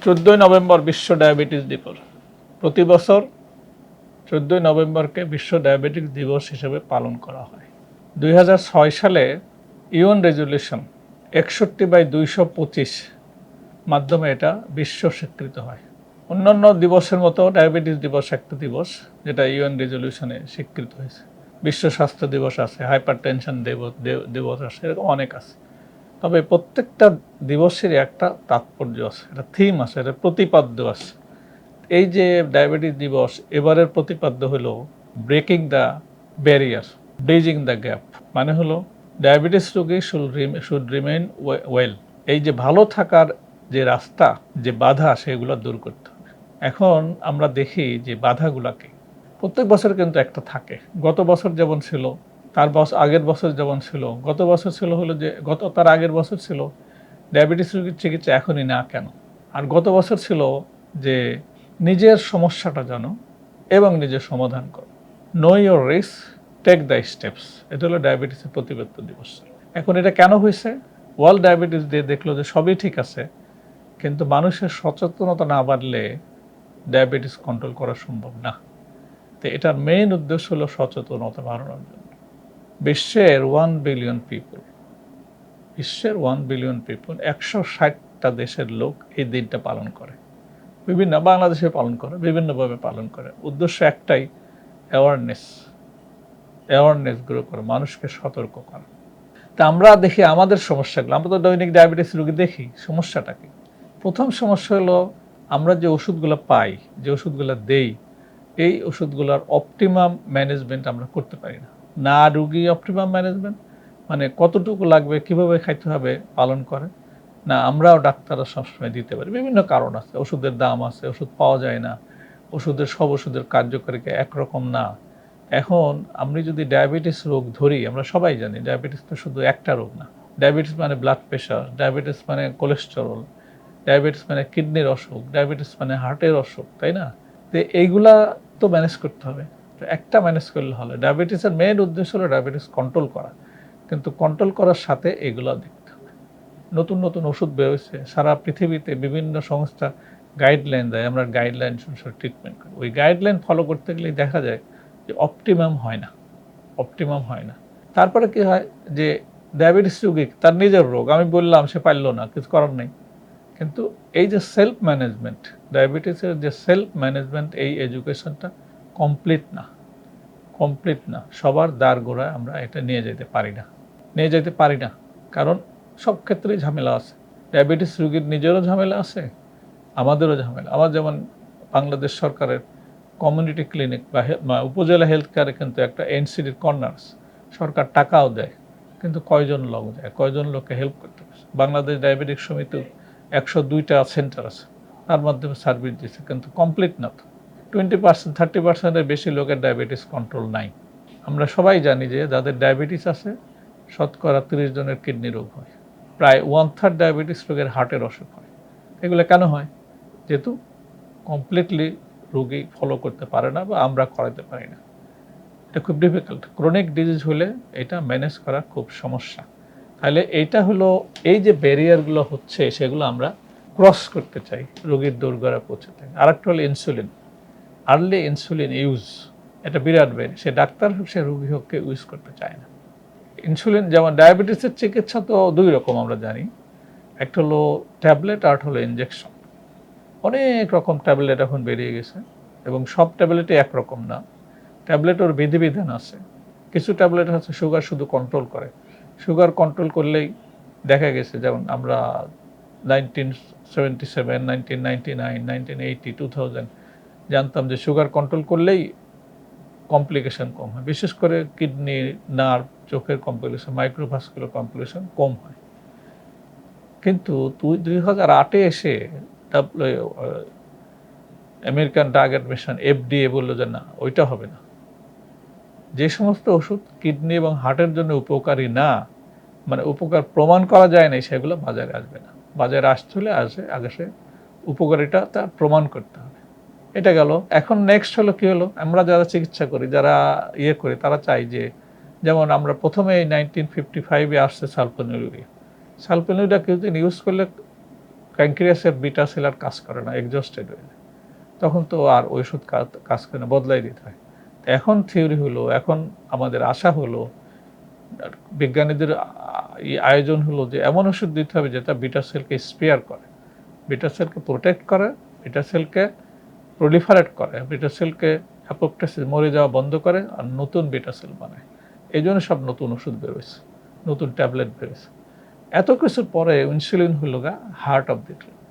14 November বিশ্ব diabetes দিবস। প্রতি বছর 14 নভেম্বরকে বিশ্ব ডায়াবেটিস দিবস হিসেবে পালন করা হয়। 2006 সালে ইউএন রেজলিউশন 61/225 মাধ্যমে এটা বিশ্ব স্বীকৃত হয়। অন্যান্য দিবসের মতো ডায়াবেটিস দিবস একটা দিবস, যেটা ইউএন রেজলিউশনে স্বীকৃত হয়েছে। বিশ্ব স্বাস্থ্য দিবস আছে, হাইপার টেনশন দিবস আছে, এরকম অনেক আছে। তবে প্রত্যেকটা দিবসেরই একটা তাৎপর্য আছে, একটা থিম আছে, একটা প্রতিপাদ্য আছে। এই যে ডায়াবেটিস দিবস, এবারের প্রতিপাদ্য হলো breaking the barrier, bridging the gap. মানে হলো ডায়াবেটিস রোগী শুড রিমেইন ওয়েল। এই যে ভালো থাকার যে রাস্তা, যে বাধা, সেগুলো দূর করতে হবে। এখন আমরা দেখি যে বাধাগুলোকে প্রত্যেক বছর কিন্তু একটা থাকে। গত বছর যেমন ছিল, তার আগের বছর যেমন ছিল, গত বছর ছিল হলো যে তার আগের বছর ছিল ডায়াবেটিস রোগীর চিকিৎসা এখনই না কেন। আর গত বছর ছিল যে নিজের সমস্যাটা জানো এবং নিজের সমাধান করো। Know your risk, take the steps. এটা হলো ডায়াবেটিসের প্রতিপাদ্য দিবস। এখন এটা কেন হয়েছে? ওয়ার্ল্ড ডায়াবেটিস ডে দেখলো যে সবই ঠিক আছে, কিন্তু মানুষের সচেতনতা না বাড়লে ডায়াবেটিস কন্ট্রোল করা সম্ভব না। তো এটার মেইন উদ্দেশ্য হলো সচেতনতা বাড়ানোর জন্য। বিশ্বের 1 বিলিয়ন পিপল, 160টা দেশের লোক এই দিনটা পালন করে। বাংলাদেশে পালন করে, বিভিন্নভাবে পালন করে। উদ্দেশ্য একটাই, অ্যাওয়ারনেস গ্রো করা, মানুষকে সতর্ক করা। তা আমরা দেখি আমাদের সমস্যাগুলো, আমরা তো দৈনিক ডায়াবেটিস রোগী দেখি, সমস্যাটা কি? প্রথম সমস্যা হলো আমরা যে ওষুধগুলো পাই, যে ওষুধগুলো দেই, এই ওষুধগুলোর অপটিমাম ম্যানেজমেন্ট আমরা করতে পারি না। না রুগী অপটিমাম ম্যানেজমেন্ট, মানে কতটুকু লাগবে, কিভাবে খাইতে হবে, পালন করে না। আমরাও ডাক্তাররা সবসময় দিতে পারি, বিভিন্ন কারণ আছে। ওষুধের দাম আছে, ওষুধ পাওয়া যায় না, সব ওষুধের কার্যকারিতা একরকম না। এখন আমি যদি ডায়াবেটিস রোগ ধরি, আমরা সবাই জানি ডায়াবেটিস তো শুধু একটা রোগ না। ডায়াবেটিস মানে ব্লাড প্রেশার, ডায়াবেটিস মানে কোলেস্টেরল, ডায়াবেটিস মানে কিডনির অসুখ, ডায়াবেটিস মানে হার্টের অসুখ, তাই না? তো এইগুলা তো ম্যানেজ করতে হবে। তো একটা ম্যানেজ করলে হলে, ডায়াবেটিসের মেইন উদ্দেশ্য হলো ডায়াবেটিস কন্ট্রোল করা, কিন্তু কন্ট্রোল করার সাথে এগুলো দেখতে হবে। নতুন নতুন ওষুধ বেরোচ্ছে, সারা পৃথিবীতে বিভিন্ন সংস্থা গাইডলাইন দেয়, আমরা গাইডলাইন অনুসারে ট্রিটমেন্ট করি। ওই গাইডলাইন ফলো করতে গেলে দেখা যায় যে অপটিমাম হয় না। তারপরে কি হয় যে ডায়াবেটিস রোগী তার নিজের রোগ, আমি বললাম, সে পারল না, কিছু করার নেই। কিন্তু এই যে সেলফ ম্যানেজমেন্ট, ডায়াবেটিসের যে সেলফ ম্যানেজমেন্ট, এই এডুকেশনটা কমপ্লিট না। সবার দ্বার গোড়ায় আমরা এটা নিয়ে যেতে পারি না, কারণ সব ক্ষেত্রেই ঝামেলা আছে। ডায়াবেটিস রোগীর নিজেরও ঝামেলা আছে, আমাদেরও ঝামেলা। আমার যেমন বাংলাদেশ সরকারের কমিউনিটি ক্লিনিক বা উপজেলা হেলথ কেয়ারে কিন্তু একটা এনসিডির কর্নার, সরকার টাকাও দেয়, কিন্তু কয়জন লোক যায়, কয়জন লোককে হেল্প করতে পারছে? বাংলাদেশ ডায়াবেটিক সমিতি 102টা সেন্টার আছে, তার মাধ্যমে সার্ভিস দিচ্ছে, কিন্তু কমপ্লিট না। তো 20%, 30%-এর বেশি লোকের ডায়াবেটিস কন্ট্রোল নাই। আমরা সবাই জানি যে যাদের ডায়াবেটিস আছে, শতকরা 30 জনের কিডনি রোগ হয়, প্রায় 1/3 ডায়াবেটিস রোগের হার্টের অসুখ হয়। এগুলো কেন হয়? যেহেতু কমপ্লিটলি রোগী ফলো করতে পারে না, বা আমরা করাতে পারি না। এটা খুব ডিফিকাল্ট। ক্রনিক ডিজিজ হলে এটা ম্যানেজ করা খুব সমস্যা। তাহলে এইটা হলো, এই যে ব্যারিয়ারগুলো হচ্ছে, সেগুলো আমরা ক্রস করতে চাই, রোগীর দোরগোড়ায় পৌঁছাতে। আরেকটা হলো ইনসুলিন, আর্লি ইনসুলিন ইউজ, এটা বিরাট ব্যারি। সে ডাক্তার হোক, সে রোগী হোককে ইউজ করতে চায় না। ইনসুলিন যেমন ডায়াবেটিসের চিকিৎসা তো দুই রকম আমরা জানি, একটা হলো ট্যাবলেট, আর হলো ইনজেকশন। অনেক রকম ট্যাবলেট এখন বেরিয়ে গেছে, এবং সব ট্যাবলেটই একরকম না। ট্যাবলেটের বিধিবিধান আছে। কিছু ট্যাবলেট আছে সুগার শুধু কন্ট্রোল করে, সুগার কন্ট্রোল করলেই দেখা গেছে, যেমন আমরা 1977, 1999, 1980, 2000 জানতাম যে সুগার কন্ট্রোল করলেই কমপ্লিকেশন কম হয়, বিশেষ করে কিডনি, নার্ভ, চোখের কমপ্লিকেশন, মাইক্রোভাস্কুলার কমপ্লিকেশন কম হয়। কিন্তু 2008-এ এসে আমেরিকান ড্রাগ অ্যাডমিনিস্ট্রেশন, FDA বললো যে না, ওইটা হবে না। যে সমস্ত ওষুধ কিডনি এবং হার্টের জন্য উপকারী না, মানে উপকার প্রমাণ করা যায় না, সেগুলো বাজারে আসবে না। বাজারে আসতে হলে আগে সে উপকারিতা তা প্রমাণ করতে হবে। এটা গেল। এখন নেক্সট হলো কি হলো, আমরা যারা চিকিৎসা করি, যারা করি, তারা চাই যে, যেমন আমরা প্রথমে 1955-এ আসছে সালফেনিউরিয়া। সালফেনিউরিয়া কিছুদিন ইউজ করলে প্যানক্রিয়াসের বিটা সেল আর কাজ করে না, এক্সস্টেড হয়ে যায়। তখন তো আর ওষুধ কাজ করে না, বদলাই দিতে হয়। এখন থিওরি হলো, এখন আমাদের আশা হলো, বিজ্ঞানীদের আয়োজন হলো যে এমন ওষুধ দিতে হবে যেটা বিটা সেলকে স্পেয়ার করে, বিটা সেলকে প্রোটেক্ট করে, বিটা সেলকে প্রলিফারেট করে, বিটা সেলকে অ্যাপোপ্টোসিস মরে যাওয়া বন্ধ করে আর নতুন বিটা সেল বানায়। এই জন্য সব নতুন ওষুধ বেরোয়েছে, নতুন ট্যাবলেট বেরোয়েছে। এত কিছুর পরে ইনসুলিন হলো হার্ট অফ দি ট্রিটমেন্ট।